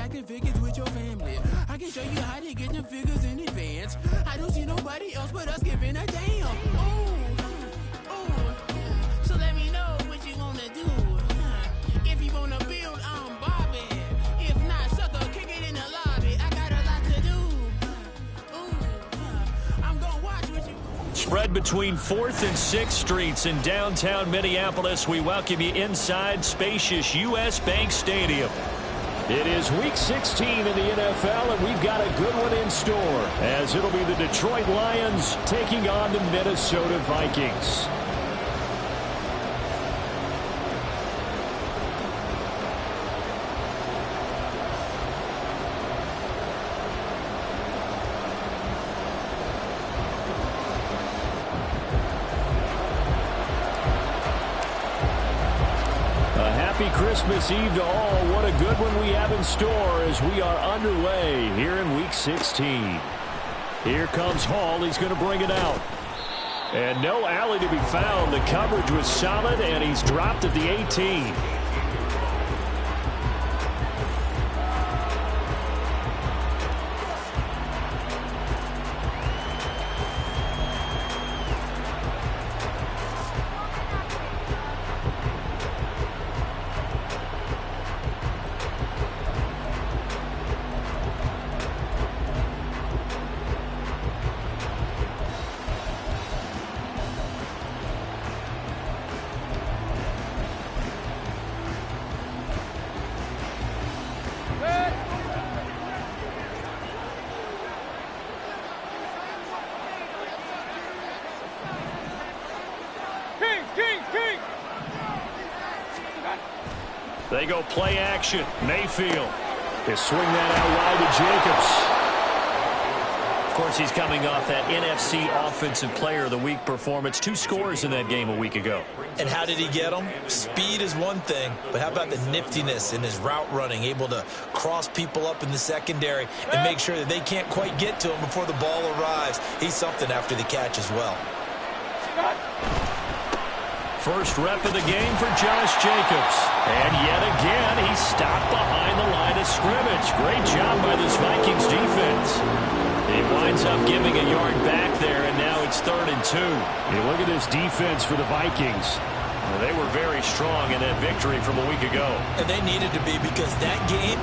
stacking figures with your family. I can show you how to get them figures in advance. I don't see nobody else but us giving a damn. Ooh. So let me know what you wanna do. If you wanna build, I'm Bobby. If not, sucker, kick it in the lobby. I got a lot to do. I'm gonna watch what you... Spread between 4th and 6th Streets in downtown Minneapolis. We welcome you inside spacious U.S. Bank Stadium. It is Week 16 in the NFL, and we've got a good one in store, as it'll be the Detroit Lions taking on the Minnesota Vikings. Happy Christmas Eve to all. What a good one we have in store as we are underway here in Week 16. Here comes Hall. He's going to bring it out. And no alley to be found. The coverage was solid, and he's dropped at the 18. They go play action. Mayfield. They swing that out wide to Jacobs. Of course, he's coming off that NFC Offensive Player of the Week performance. 2 scores in that game a week ago. And how did he get them? Speed is one thing, but how about the niftiness in his route running, able to cross people up in the secondary and make sure that they can't quite get to him before the ball arrives. He's something after the catch as well. First rep of the game for Josh Jacobs. And yet again, he's stopped behind the line of scrimmage. Great job by this Vikings defense. He winds up giving a yard back there, and now it's 3rd and 2. Hey, look at this defense for the Vikings. Well, they were very strong in that victory from a week ago. And they needed to be, because that game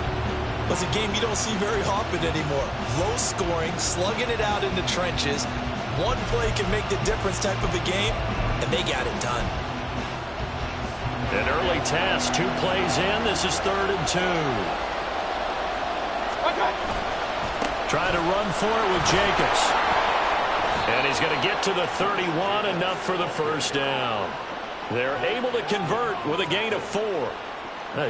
was a game you don't see very often anymore. Low scoring, slugging it out in the trenches. One play can make the difference type of a game, and they got it done. An early task, 2 plays in. This is 3rd and 2. Try to run for it with Jacobs. And he's going to get to the 31, enough for the first down. They're able to convert with a gain of 4.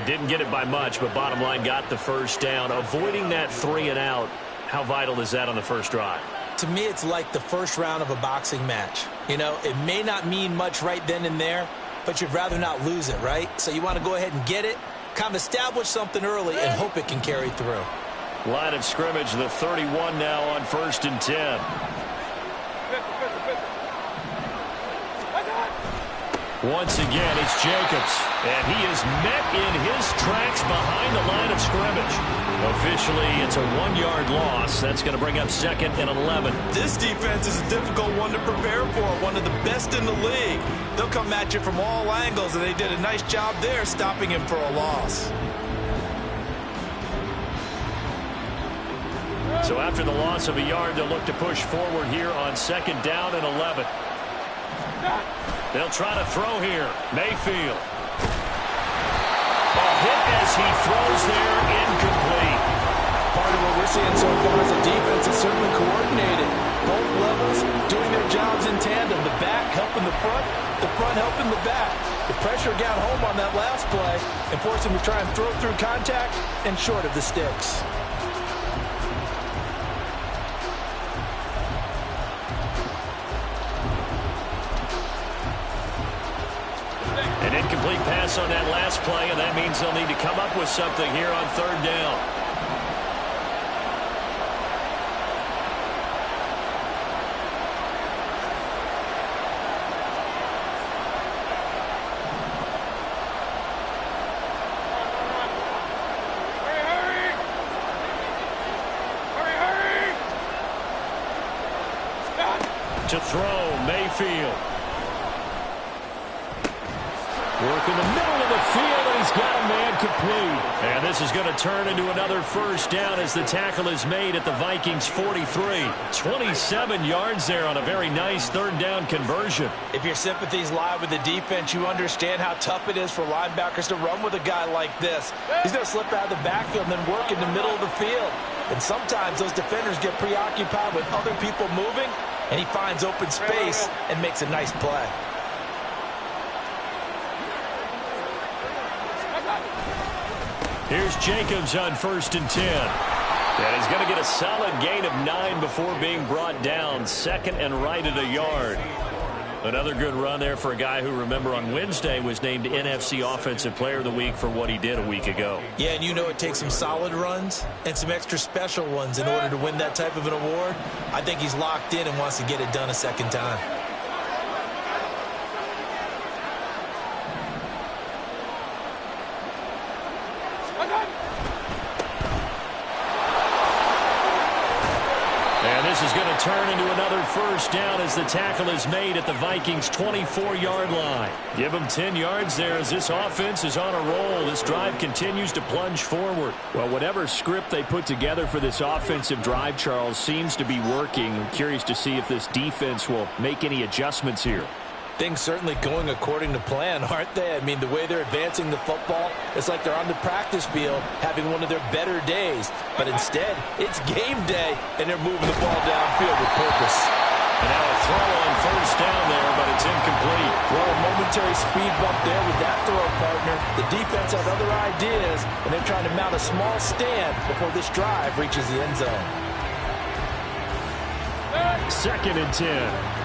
Didn't get it by much, but bottom line got the first down. Avoiding that 3 and out, how vital is that on the first drive? To me, it's like the first round of a boxing match. You know, it may not mean much right then and there, but you'd rather not lose it, right? So you want to go ahead and get it, kind of establish something early, and hope it can carry through. Line of scrimmage, the 31 now on 1st and 10. Once again, it's Jacobs, and he is met in his tracks behind the line of scrimmage. Officially, it's a 1-yard loss. That's going to bring up 2nd and 11. This defense is a difficult one to prepare for, one of the best in the league. They'll come at you from all angles, and they did a nice job there stopping him for a loss. So after the loss of a yard, they'll look to push forward here on 2nd down and 11. They'll try to throw here. Mayfield. A hit as he throws there, incomplete. Part of what we're seeing so far is the defense is certainly coordinated. Both levels doing their jobs in tandem. The back helping the front helping the back. The pressure got home on that last play and forced him to try and throw through contact and short of the sticks. An incomplete pass on that last play, and that means they'll need to come up with something here on 3rd down. To throw, Mayfield. Work in the middle of the field, and he's got a man complete. And this is going to turn into another first down as the tackle is made at the Vikings 43. 27 yards there on a very nice third down conversion. If your sympathies lie with the defense, you understand how tough it is for linebackers to run with a guy like this. He's going to slip out of the backfield and then work in the middle of the field. And sometimes those defenders get preoccupied with other people moving, and he finds open space and makes a nice play. Here's Jacobs on 1st and 10. And he's going to get a solid gain of 9 before being brought down. 2nd and right at a yard. Another good run there for a guy who, remember, on Wednesday was named NFC Offensive Player of the Week for what he did a week ago. Yeah, and you know it takes some solid runs and some extra special ones in order to win that type of an award. I think he's locked in and wants to get it done a second time. This is going to turn into another first down as the tackle is made at the Vikings 24-yard line. Give them 10 yards there as this offense is on a roll. This drive continues to plunge forward. Well, whatever script they put together for this offensive drive, Charles, seems to be working. I'm curious to see if this defense will make any adjustments here. Things certainly going according to plan, aren't they? I mean, the way they're advancing the football, it's like they're on the practice field having one of their better days. But instead, it's game day, and they're moving the ball downfield with purpose. And now a throw on first down there, but it's incomplete. Well, a momentary speed bump there with that throw, partner. The defense has other ideas, and they're trying to mount a small stand before this drive reaches the end zone. 2nd and 10.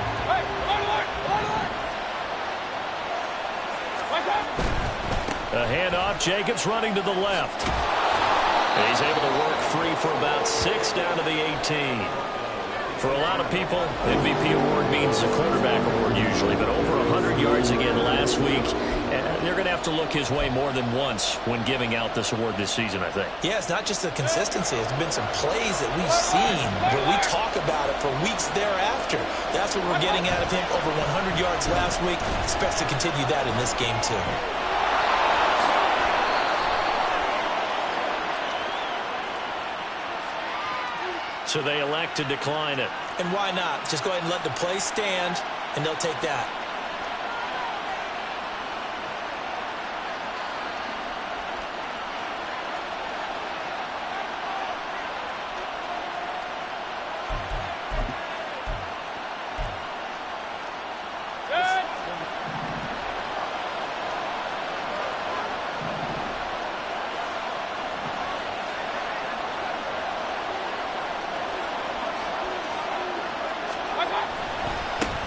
A handoff, Jacobs running to the left. He's able to work free for about 6 down to the 18. For a lot of people, MVP award means a quarterback award usually, but over 100 yards again last week. They're going to have to look his way more than once when giving out this award this season, I think. Yeah, it's not just the consistency. It's been some plays that we've seen where we talk about it for weeks thereafter. That's what we're getting out of him. Over 100 yards last week. Expects to continue that in this game, too. So they elect to decline it. And why not? Just go ahead and let the play stand, and they'll take that.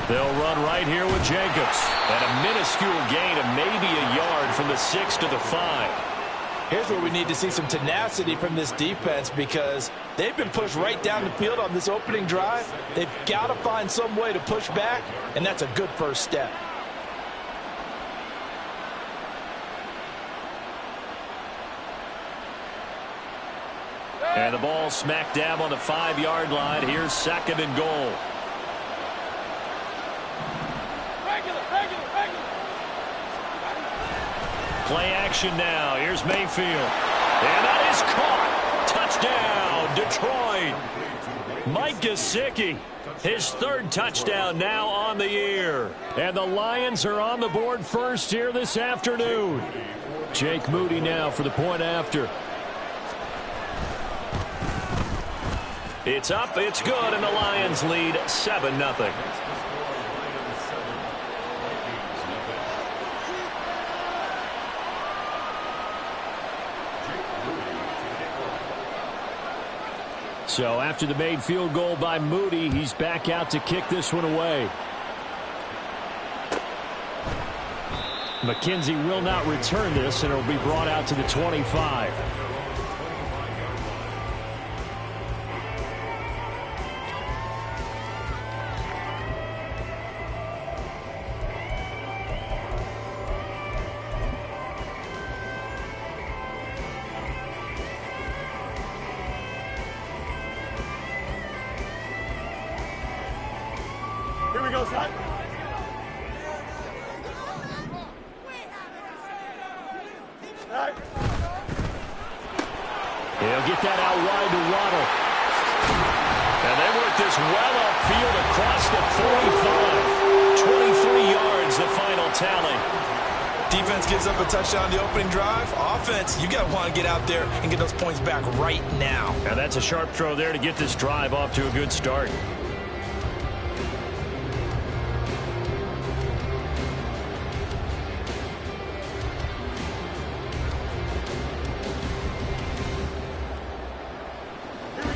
They'll run right here with Jacobs. And a minuscule gain of maybe a yard from the 6 to the 5. Here's where we need to see some tenacity from this defense because they've been pushed right down the field on this opening drive. They've got to find some way to push back, and that's a good first step. And the ball smack dab on the 5-yard line. Here's 2nd and goal. Play action now. Here's Mayfield. And that is caught. Touchdown, Detroit. Mike Gesicki, his 3rd touchdown now on the year. And the Lions are on the board first here this afternoon. Jake Moody now for the point after. It's up, it's good, and the Lions lead 7-0. So after the made field goal by Moody, he's back out to kick this one away. McKenzie will not return this, and it'll be brought out to the 25. He'll get that out wide to Waddle. And they work this well upfield across the 45. 23 yards, the final tally. Defense gives up a touchdown the opening drive. Offense, you got to want to get out there and get those points back right now. And that's a sharp throw there to get this drive off to a good start.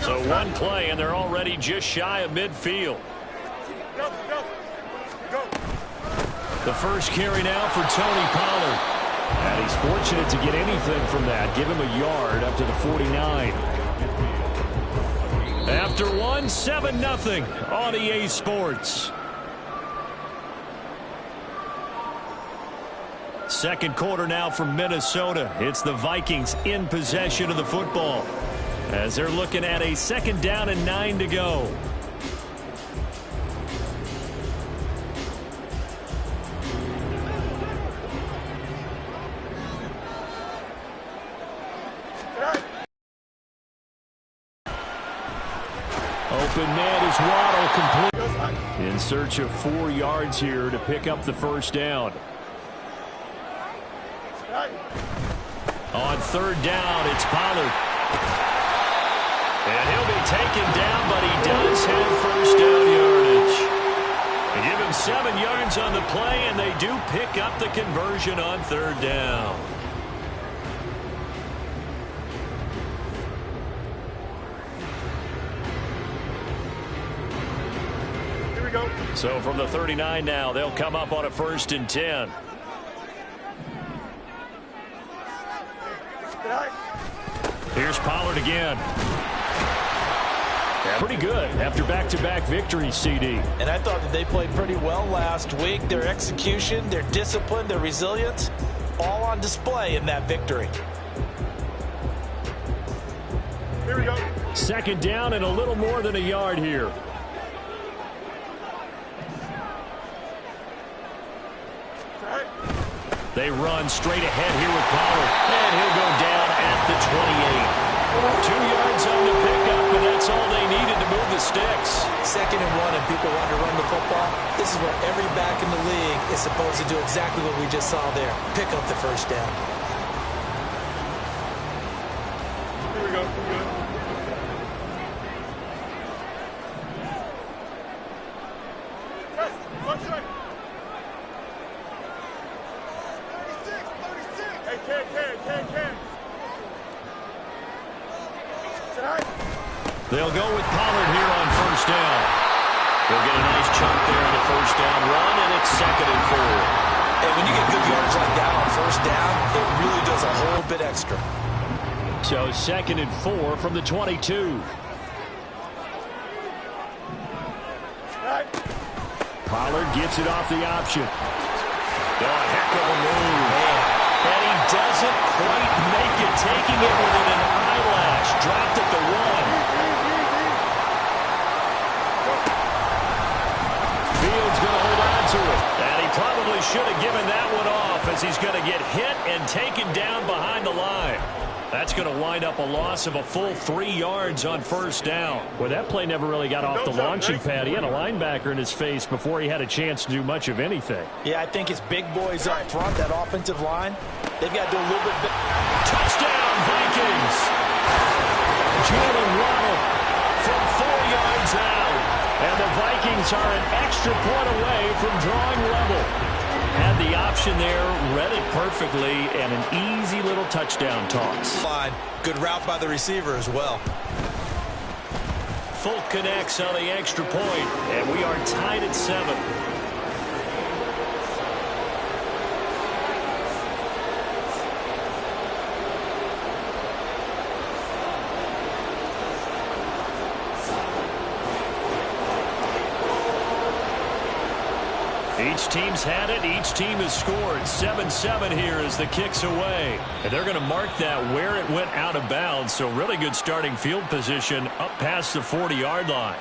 So one play, and they're already just shy of midfield. The first carry now for Tony Pollard. And he's fortunate to get anything from that. Give him a yard up to the 49. After 7-0 on EA Sports. Second quarter now from Minnesota. It's the Vikings in possession of the football, as they're looking at a 2nd down and 9 to go. Open man is Waddle, complete. In search of 4 yards here to pick up the first down. On 3rd down, it's Pollard. And he'll be taken down, but he does have first down yardage. They give him 7 yards on the play, and they do pick up the conversion on 3rd down. Here we go. So from the 39 now, they'll come up on a 1st and 10. Here's Pollard again. Yeah, pretty good after back-to-back victories, CD. And I thought that they played pretty well last week. Their execution, their discipline, their resilience, all on display in that victory. Here we go. 2nd down and a little more than a yard here. They run straight ahead here with Pollard, and he'll go down at the 28. 2 yards on the pickup, and that's all they needed to move the sticks. 2nd and 1, and people want to run the football. This is what every back in the league is supposed to do, exactly what we just saw there. Pick up the first down. Here we go. Here we go. One strike. 36. Hey, Ken. They'll go with Pollard here on 1st down. They'll get a nice chunk there on the 1st down run, and it's 2nd and 4. And when you get good yards like that on 1st down, it really does a whole bit extra. So 2nd and 4 from the 22. Pollard gets it off the option. Oh, a heck of a move. And he doesn't quite make it, taking it within an eyelash. Dropped at the 1. Fields going to hold on to it. And he probably should have given that one off, as he's going to get hit and taken down behind the line. That's going to wind up a loss of a full 3 yards on 1st down. Well, that play never really got off the launching pad. He had a linebacker in his face before he had a chance to do much of anything. Yeah, I think it's big boys up front, that offensive line. They've got to do a little bit. Touchdown, Vikings! Jalen Waddle from 4 yards out. And the Vikings are an extra point away from drawing level. Had the option there, read it perfectly, and an easy little touchdown toss. Good route by the receiver as well. Folk connects on the extra point, and we are tied at 7. Each team's had it. Each team has scored. 7-7 here as the kick's away. And they're going to mark that where it went out of bounds. So really good starting field position up past the 40-yard line.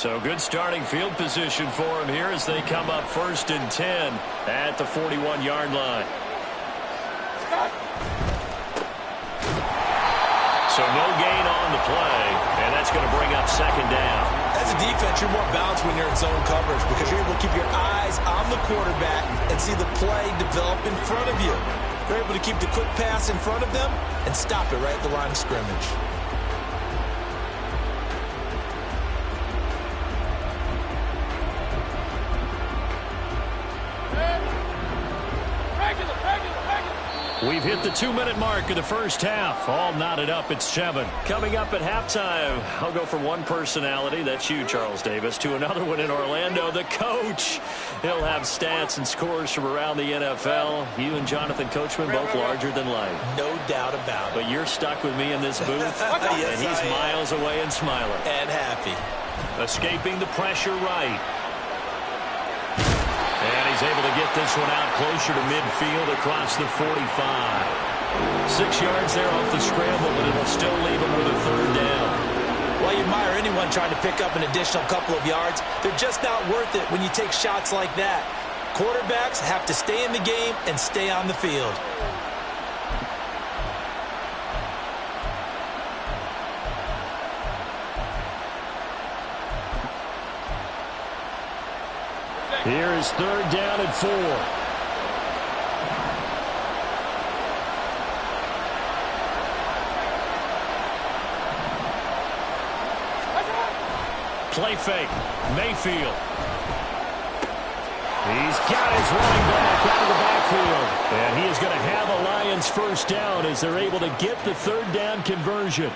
So good starting field position for him here as they come up 1st and 10 at the 41-yard line. So no gain on the play, and that's going to bring up 2nd down. As a defense, you're more balanced when you're in zone coverage because you're able to keep your eyes on the quarterback and see the play develop in front of you. You're able to keep the quick pass in front of them and stop it right at the line of scrimmage. We've hit the 2-minute mark of the first half. All knotted up at 7. Coming up at halftime, I'll go from one personality, that's you, Charles Davis, to another one in Orlando, the coach. He'll have stats and scores from around the NFL. You and Jonathan Coachman, both larger than life. No doubt about it. But you're stuck with me in this booth, yes, and he's miles away and smiling. And happy. Escaping the pressure right. And he's able to get this one out closer to midfield across the 45. 6 yards there off the scramble, but it'll still leave him with a 3rd down. Well, you admire anyone trying to pick up an additional couple of yards. They're just not worth it when you take shots like that. Quarterbacks have to stay in the game and stay on the field. Here is 3rd down and 4. Play fake. Mayfield. He's got his running back out of the backfield. And he is going to have a Lions 1st down as they're able to get the 3rd down conversion.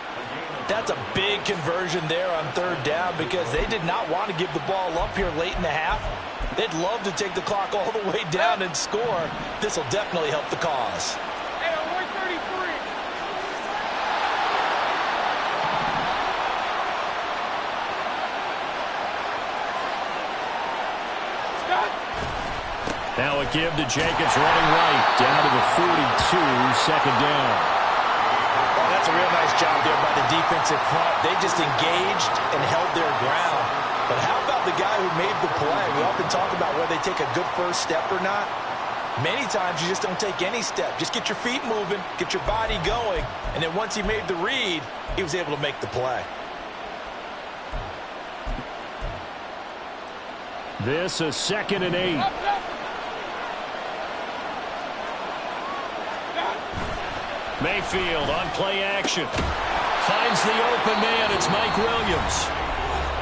That's a big conversion there on 3rd down because they did not want to give the ball up here late in the half. They'd love to take the clock all the way down and score. This will definitely help the cause. Hey, on 133. Now a give to Jacobs running right down to the 42, 2nd down. Well, that's a real nice job there by the defensive front. They just engaged and held their ground. But how about the guy who made the play? We often talk about whether they take a good first step or not. Many times you just don't take any step. Just get your feet moving, get your body going, and then once he made the read, he was able to make the play. This is 2nd and 8. Mayfield on play action. Finds the open man. It's Mike Williams.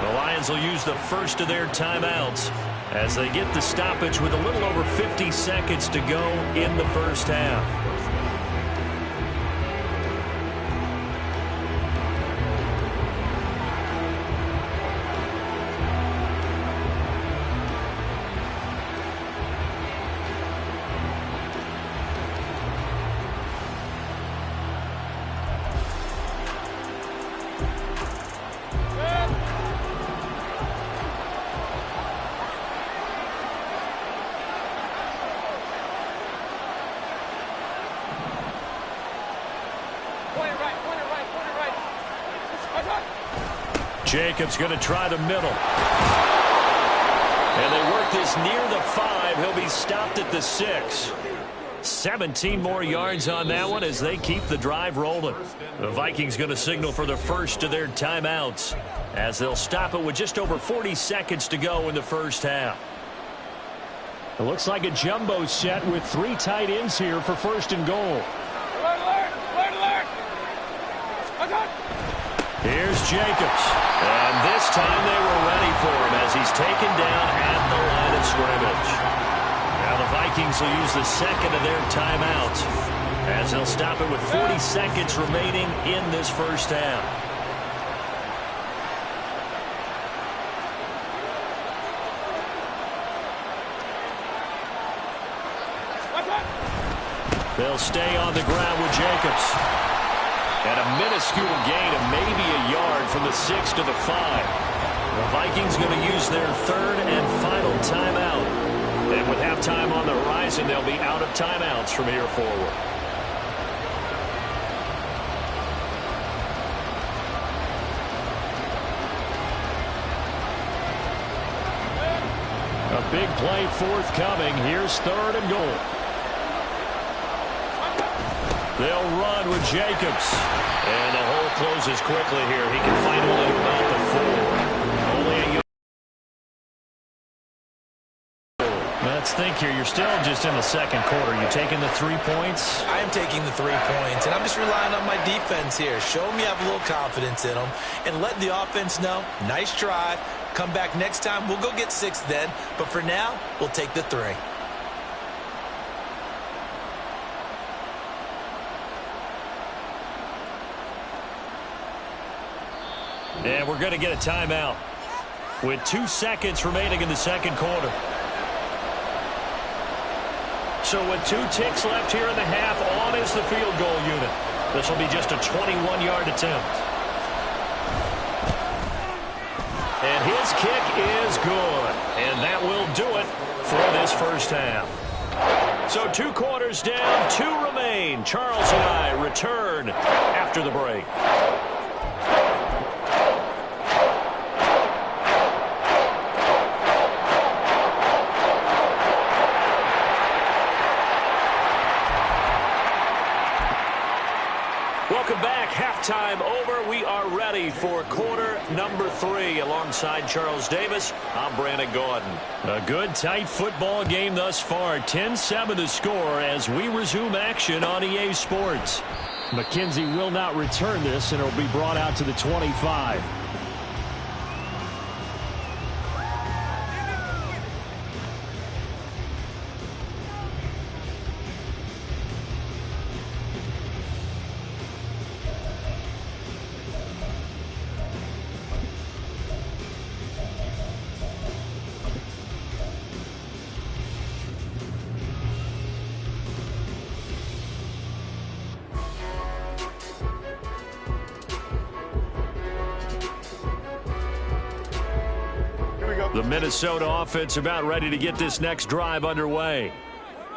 The Lions will use the first of their timeouts as they get the stoppage with a little over 50 seconds to go in the first half. Jacobs going to try the middle. And they work this near the 5. He'll be stopped at the 6. 17 more yards on that one as they keep the drive rolling. The Vikings going to signal for the first of their timeouts as they'll stop it with just over 40 seconds to go in the first half. It looks like a jumbo set with 3 tight ends here for 1st and goal. Here's Jacobs. And this time they were ready for him as he's taken down at the line of scrimmage. Now the Vikings will use the 2nd of their timeouts as they'll stop it with 40 seconds remaining in this first half. They'll stay on the ground with Jacobs. And a minuscule gain of maybe a yard from the 6 to the 5. The Vikings going to use their 3rd and final timeout. And with halftime on the horizon, they'll be out of timeouts from here forward. A big play forthcoming. Here's 3rd and goal. They'll run with Jacobs. And the hole closes quickly here. He can find only about the 4. Only a yard. Let's think here. You're still just in the second quarter. You taking the 3 points? I am taking the 3 points, and I'm just relying on my defense here. Show me I have a little confidence in them, and let the offense know, nice drive. Come back next time. We'll go get 6 then, but for now, we'll take the 3. And we're going to get a timeout with 2 seconds remaining in the second quarter. So with 2 ticks left here in the half, on is the field goal unit. This will be just a 21-yard attempt. And his kick is good. And that will do it for this first half. So 2 quarters down, 2 remain. Charles and I return after the break. Welcome back. Halftime over. We are ready for quarter number 3. Alongside Charles Davis, I'm Brandon Gordon. A good, tight football game thus far. 10-7 to score as we resume action on EA Sports. McKenzie will not return this, and it will be brought out to the 25. The Minnesota offense about ready to get this next drive underway.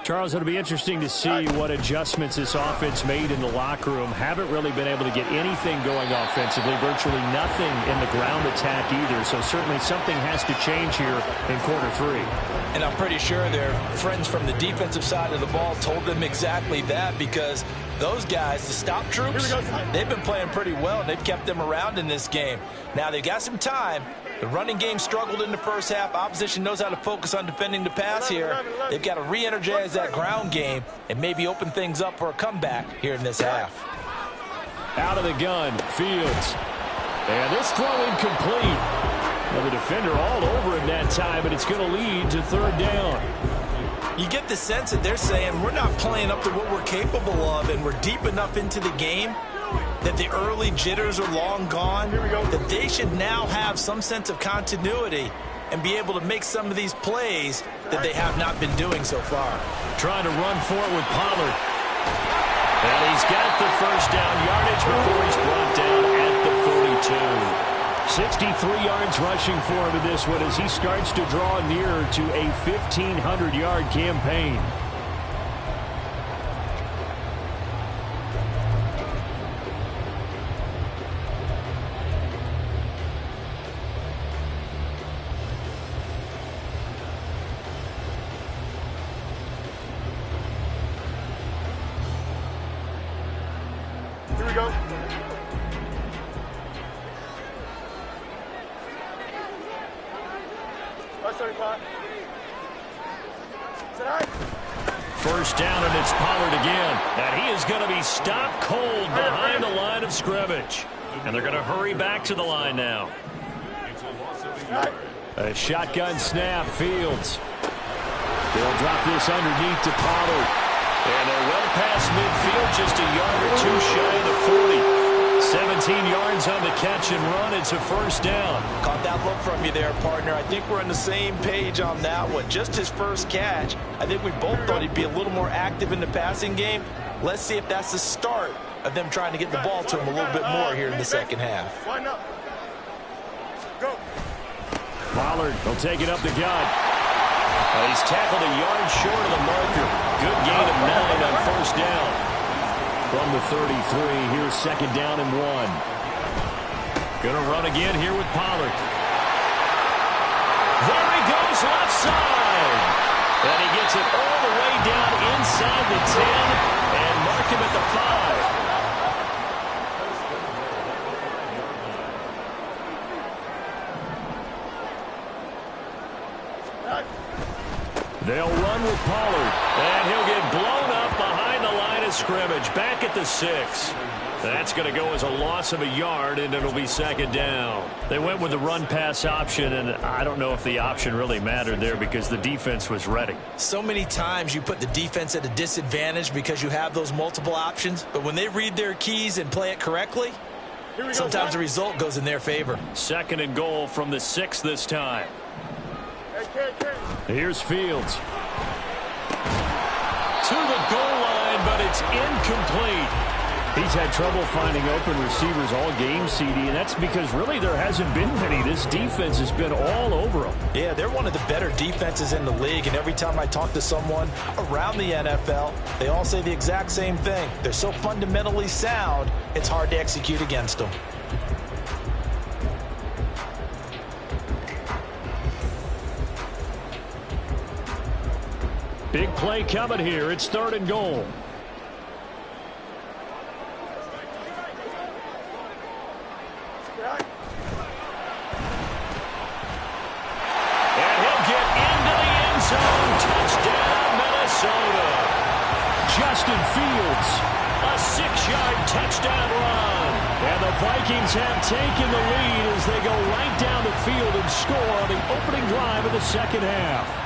Charles, it'll be interesting to see what adjustments this offense made in the locker room. Haven't really been able to get anything going offensively, virtually nothing in the ground attack either. So certainly something has to change here in quarter 3. And I'm pretty sure their friends from the defensive side of the ball told them exactly that, because those guys, the stop troops, they've been playing pretty well, and they've kept them around in this game. Now they've got some time. The running game struggled in the first half. Opposition knows how to focus on defending the pass here. They've got to re-energize that ground game and maybe open things up for a comeback here in this half. Out of the gun, Fields. And this throw incomplete. Well, the defender all over him that time, but it's going to lead to 3rd down. You get the sense that they're saying we're not playing up to what we're capable of, and we're deep enough into the game that the early jitters are long gone, that they should now have some sense of continuity and be able to make some of these plays that they have not been doing so far. Trying to run for it with Pollard. And he's got the first down yardage before he's brought down at the 42. 63 yards rushing for him in this one as he starts to draw nearer to a 1,500-yard campaign. Here we go. First down, and it's Pollard again. And he is going to be stopped cold behind the line of scrimmage. And they're going to hurry back to the line now. A shotgun snap, Fields. They'll drop this underneath to Pollard. And they're well past midfield, just a yard or 2 shy of the 40. 17 yards on the catch and run. It's a first down. Caught that look from you there, partner. I think we're on the same page on that one. Just his first catch. I think we both thought he'd be a little more active in the passing game. Let's see if that's the start of them trying to get the ball to him a little bit more here in the second half. Go. Pollard will take it up the gut. He's tackled a yard short of the marker. Good gain of 9 on first down. From the 33, here's second down and 1. Going to run again here with Pollard. There he goes left side. And he gets it all the way down inside the 10 and mark him at the 5. They'll run with Pollard, and he'll get blown up behind the line of scrimmage, back at the 6. That's going to go as a loss of a yard, and it'll be second down. They went with the run-pass option, and I don't know if the option really mattered there because the defense was ready. So many times you put the defense at a disadvantage because you have those multiple options, but when they read their keys and play it correctly, sometimes the result goes in their favor. Second and goal from the 6 this time. Here's Fields. To the goal line, but it's incomplete. He's had trouble finding open receivers all game, CD, and that's because really there hasn't been many. This defense has been all over them. Yeah, they're one of the better defenses in the league, and every time I talk to someone around the NFL, they all say the exact same thing. They're so fundamentally sound, it's hard to execute against them. Big play coming here. It's third and goal. And he'll get into the end zone. Touchdown, Minnesota. Justin Fields, a 6-yard touchdown run. And the Vikings have taken the lead as they go right down the field and score on the opening drive of the second half.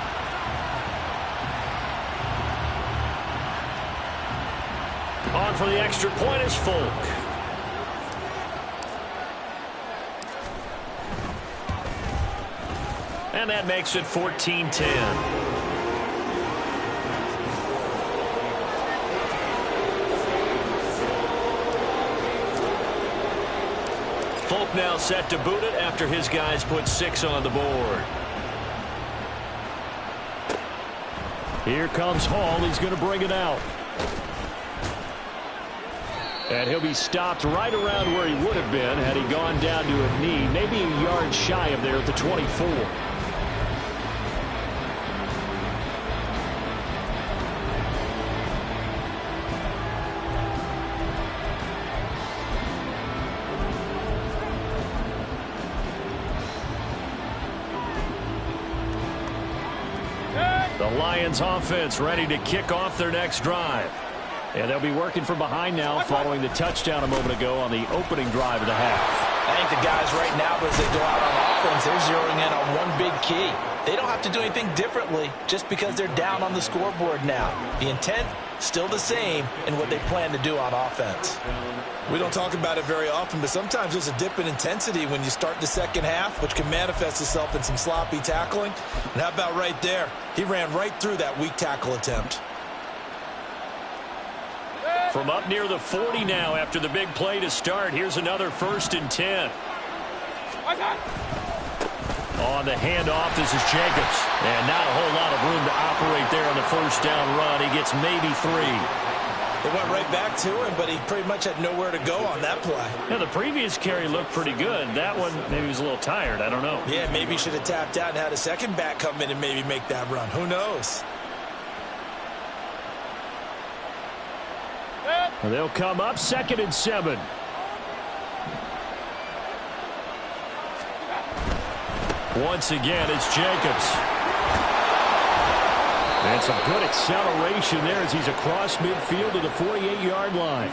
On for the extra point is Folk. And that makes it 14-10. Folk now set to boot it after his guys put 6 on the board. Here comes Hall. He's going to bring it out. And he'll be stopped right around where he would have been had he gone down to a knee, maybe a yard shy of there at the 24. The Lions offense ready to kick off their next drive. And they'll be working from behind now following the touchdown a moment ago on the opening drive of the half. I think the guys right now, as they go out on offense, they're zeroing in on one big key. They don't have to do anything differently just because they're down on the scoreboard now. The intent, still the same in what they plan to do on offense. We don't talk about it very often, but sometimes there's a dip in intensity when you start the second half, which can manifest itself in some sloppy tackling. And how about right there? He ran right through that weak tackle attempt. From up near the 40 now after the big play to start. Here's another 1st and 10. On the handoff, this is Jacobs. And not a whole lot of room to operate there on the first down run. He gets maybe 3. They went right back to him, but he pretty much had nowhere to go on that play. Yeah, the previous carry looked pretty good. That one, maybe he was a little tired. I don't know. Yeah, maybe he should have tapped out and had a second back come in and maybe make that run. Who knows? They'll come up 2nd and 7. Once again, it's Jacobs. And some good acceleration there as he's across midfield to the 48-yard line.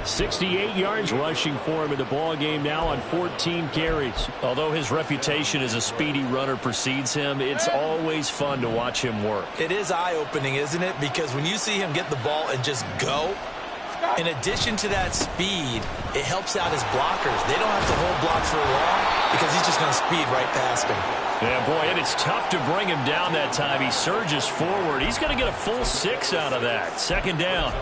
68 yards rushing for him in the ball game now on 14 carries. Although his reputation as a speedy runner precedes him, it's always fun to watch him work. It is eye-opening, isn't it? Because when you see him get the ball and just go, in addition to that speed, it helps out his blockers. They don't have to hold blocks for long because he's just going to speed right past them. Yeah, boy, and it's tough to bring him down that time. He surges forward. He's going to get a full 6 out of that. 2nd down.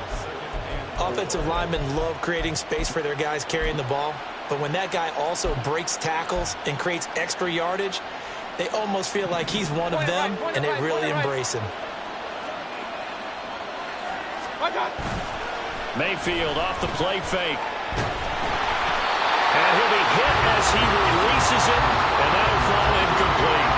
Offensive linemen love creating space for their guys carrying the ball, but when that guy also breaks tackles and creates extra yardage, they almost feel like he's one of them, and they really embrace him. Mayfield off the play fake. And he'll be hit as he releases it, and that'll fall incomplete.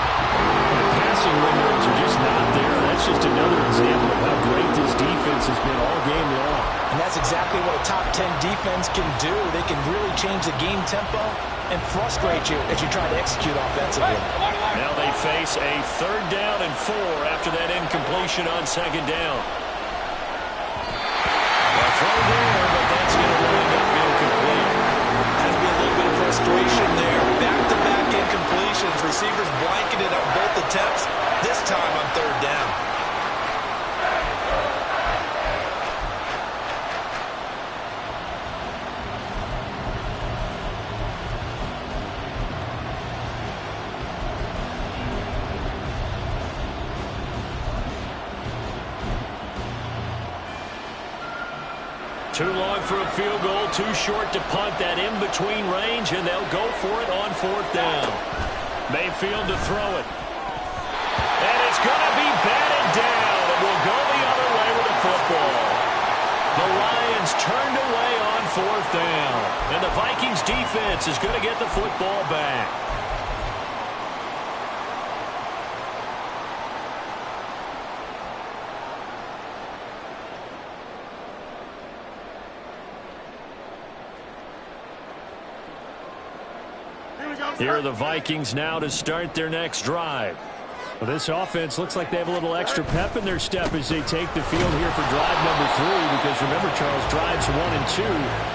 just another example of how great this defense has been all game long. And that's exactly what a top 10 defense can do. They can really change the game tempo and frustrate you as you try to execute offensively. Now they face a 3rd down and 4 after that incompletion on 2nd down. A throw there, but that's going to wind up incomplete. Has been a little bit of frustration there. Back-to-back incompletions. Receivers blanketed on both attempts, this time on 3rd down. Too long for a field goal, too short to punt that in-between range, and they'll go for it on 4th down. Mayfield to throw it. And it's going to be batted down. It will go the other way with the football. The Lions turned away on 4th down. And the Vikings defense is going to get the football back. Here are the Vikings now to start their next drive. Well, this offense looks like they have a little extra pep in their step as they take the field here for drive number 3, because remember, Charles, drives 1 and 2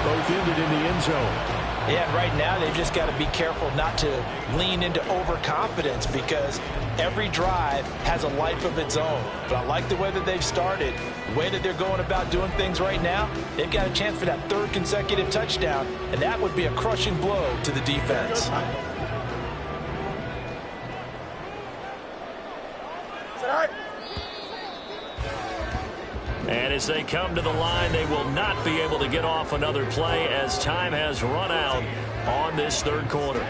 both ended in the end zone. Yeah, right now they've just got to be careful not to lean into overconfidence, because every drive has a life of its own. But I like the way that they've started, the way that they're going about doing things right now. They've got a chance for that 3rd consecutive touchdown, and that would be a crushing blow to the defense. And as they come to the line, they will not be able to get off another play as time has run out on this 3rd quarter.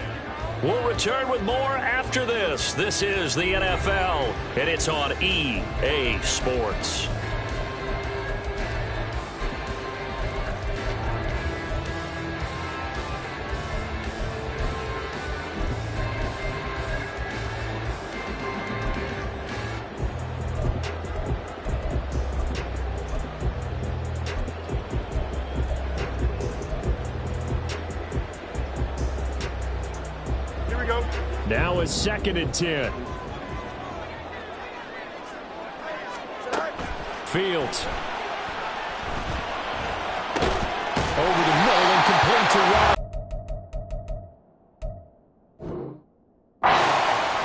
We'll return with more after this. This is the NFL, and it's on EA Sports. Now a 2nd and 10. Fields. Over the middle and complete to Rob.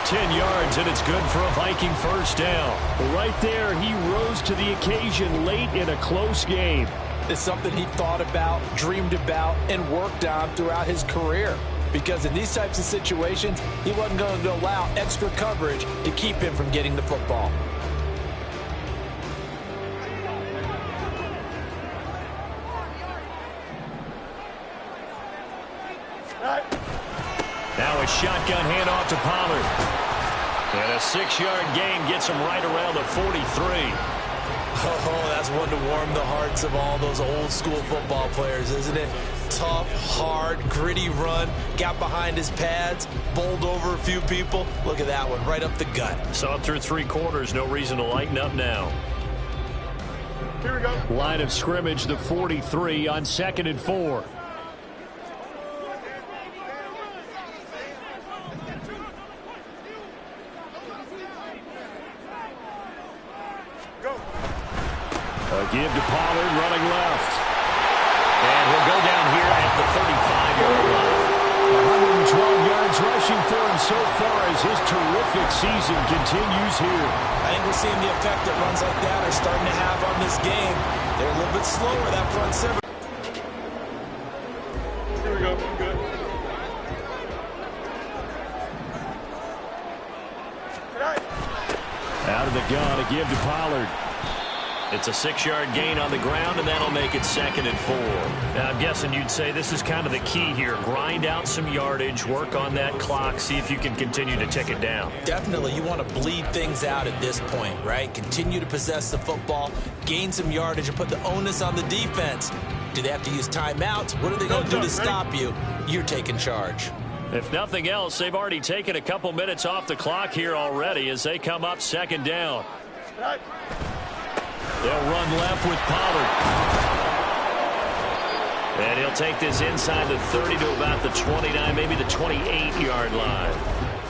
10 yards, and it's good for a Viking 1st down. Right there, he rose to the occasion late in a close game. It's something he thought about, dreamed about, and worked on throughout his career. Because in these types of situations, he wasn't going to allow extra coverage to keep him from getting the football. Now a shotgun handoff to Pollard. And a 6-yard gain gets him right around the 43. Oh, that's one to warm the hearts of all those old school football players, isn't it? Tough, hard, gritty run, got behind his pads, bowled over a few people. Look at that one, right up the gut. Saw it through 3 quarters, no reason to lighten up now. Here we go. Line of scrimmage, the 43 on 2nd and 4. A give to Pollard, running left. And he'll go down here at the 35-yard line. 112 yards rushing for him so far as his terrific season continues here. I think we're seeing the effect that runs like that are starting to have on this game. They're a little bit slower, that front 7. Here we go. I'm good. Out of the gun, a give to Pollard. It's a 6-yard gain on the ground, and that'll make it 2nd and 4. Now, I'm guessing you'd say this is kind of the key here. Grind out some yardage, work on that clock, see if you can continue to tick it down. Definitely, you want to bleed things out at this point, right? Continue to possess the football, gain some yardage, and put the onus on the defense. Do they have to use timeouts? What are they going to do to stop you? You're taking charge. If nothing else, they've already taken a couple minutes off the clock here already as they come up 2nd down. They'll run left with Pollard. And he'll take this inside the 30 to about the 29, maybe the 28-yard line.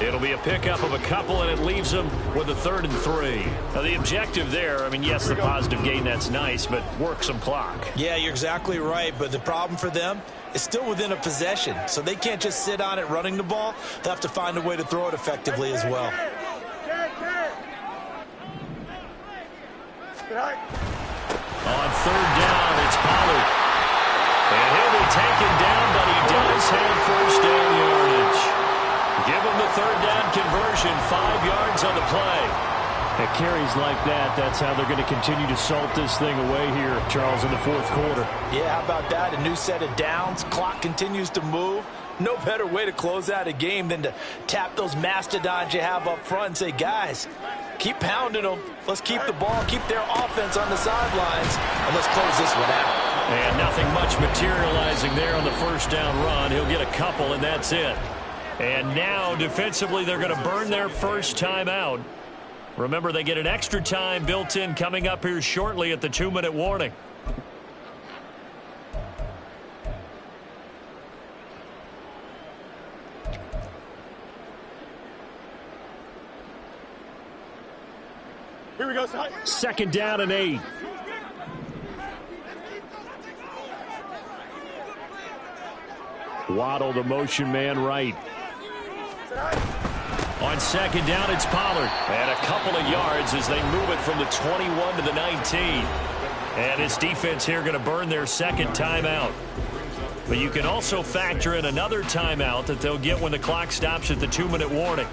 It'll be a pickup of a couple, and it leaves them with a 3rd and 3. Now, the objective there, I mean, yes, the positive gain, that's nice, but work some clock. Yeah, you're exactly right, but the problem for them is still within a possession, so they can't just sit on it running the ball. They'll have to find a way to throw it effectively as well. On 3rd down, it's Pollard. And he'll be taken down, but he does have 1st down yardage. Give him the 3rd down conversion, 5 yards on the play. At carries like that, that's how they're going to continue to salt this thing away here, Charles, in the 4th quarter. Yeah, how about that? A new set of downs. Clock continues to move. No better way to close out a game than to tap those mastodons you have up front and say, guys, keep pounding them. Let's keep the ball, keep their offense on the sidelines, and let's close this one out. And nothing much materializing there on the 1st down run. He'll get a couple, and that's it. And now, defensively, they're going to burn their first timeout. Remember, they get an extra time built in coming up here shortly at the 2-minute warning. Here we go, 2nd down and 8. Waddle, the motion man right. On 2nd down, it's Pollard. And a couple of yards as they move it from the 21 to the 19. And his defense here going to burn their 2nd timeout. But you can also factor in another timeout that they'll get when the clock stops at the 2-minute warning.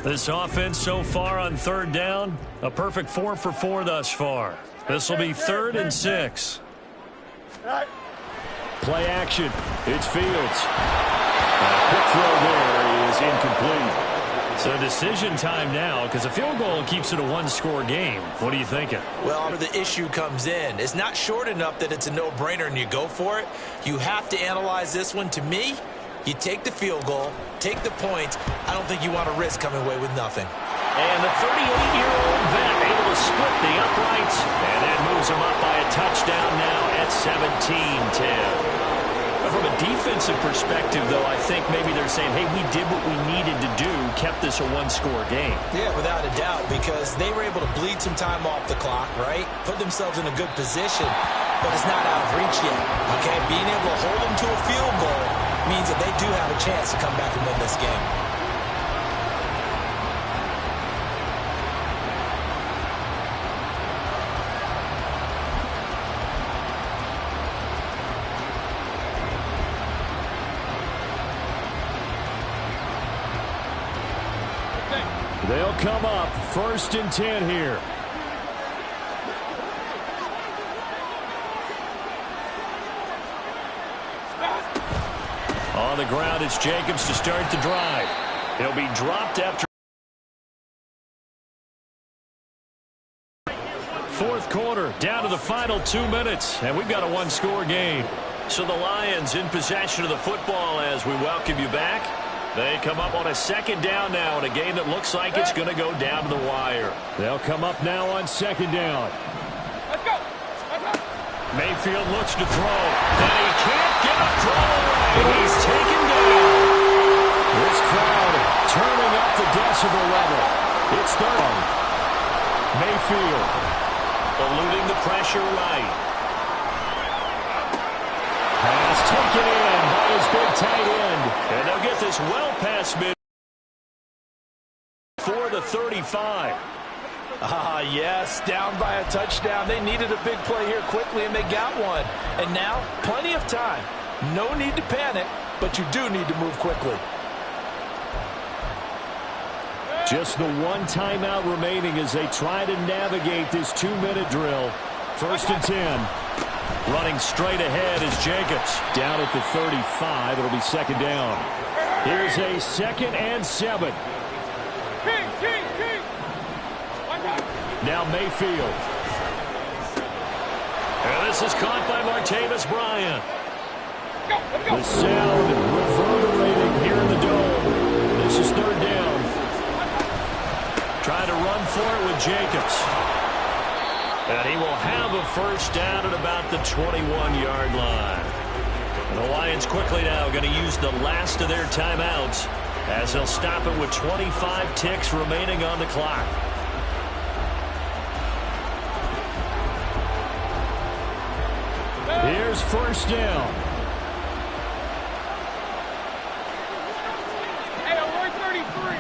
This offense so far on 3rd down, a perfect 4 for 4 thus far. This will be 3rd and 6. Play action. It's Fields. A quick throw there is incomplete. So decision time now, because a field goal keeps it a 1-score game. What are you thinking? Well, where the issue comes in, it's not short enough that it's a no-brainer and you go for it. You have to analyze this one. To me, you take the field goal, take the points. I don't think you want to risk coming away with nothing. And the 38-year-old vet able to split the uprights, and that moves him up by a touchdown now at 17-10. From a defensive perspective, though, I think maybe they're saying, hey, we did what we needed to do, kept this a 1-score game. Yeah, without a doubt, because they were able to bleed some time off the clock, right? Put themselves in a good position, but it's not out of reach yet, okay? Being able to hold them to a field goal means that they do have a chance to come back and win this game. They'll come up 1st and 10 here. On the ground, it's Jacobs to start the drive. He'll be dropped after 4th quarter, down to the final 2 minutes, and we've got a 1-score game. So the Lions in possession of the football as we welcome you back. They come up on a 2nd down now in a game that looks like it's going to go down to the wire. They'll come up now on 2nd down. Let's go. Mayfield looks to throw, and he can't get a throw away. He's taken down. This crowd turning up the decibel level. It's 3rd. Mayfield eluding the pressure right. Pass taken in by his big tight end. And they'll get this well past mid for the 35. Yes, down by a touchdown. They needed a big play here quickly, and they got one. And now, plenty of time. No need to panic, but you do need to move quickly. Just the 1 timeout remaining as they try to navigate this 2-minute drill. 1st and 10. Running straight ahead is Jacobs. Down at the 35. It'll be 2nd down. Here's a 2nd and 7. now Mayfield. And this is caught by Martavis Bryant. The sound reverberating here in the dome. This is third down. Trying to run for it with Jacobs. And he will have a first down at about the 21-yard line. And the Lions quickly now going to use the last of their timeouts as they'll stop it with 25 ticks remaining on the clock. Here's first down. Hey, alert 33.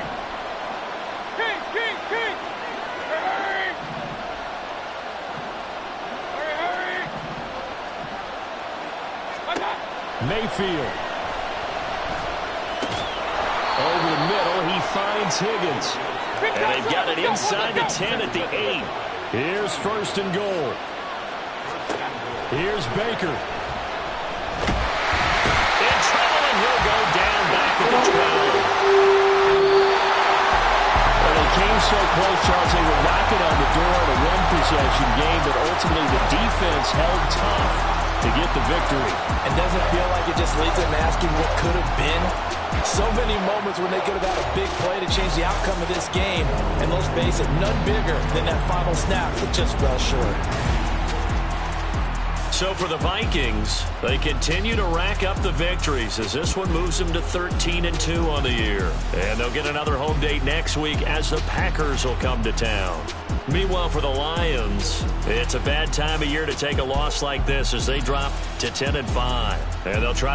King. Hurry. Hurry. Mayfield. Over the middle, he finds Higgins. And they've got it inside the 10 at the 8. Here's first and goal. Here's Baker. In trouble, and he'll go down back at the 12. Well, they came so close, Charles. They were knocking on the door in a one-possession game, but ultimately the defense held tough to get the victory. And doesn't feel like it just leaves them asking what could have been? So many moments when they could have had a big play to change the outcome of this game. And let's face it, none bigger than that final snap that just fell short. So for the Vikings, they continue to rack up the victories as this one moves them to 13-2 on the year. And they'll get another home date next week as the Packers will come to town. Meanwhile, for the Lions, it's a bad time of year to take a loss like this as they drop to 10-5. And they'll try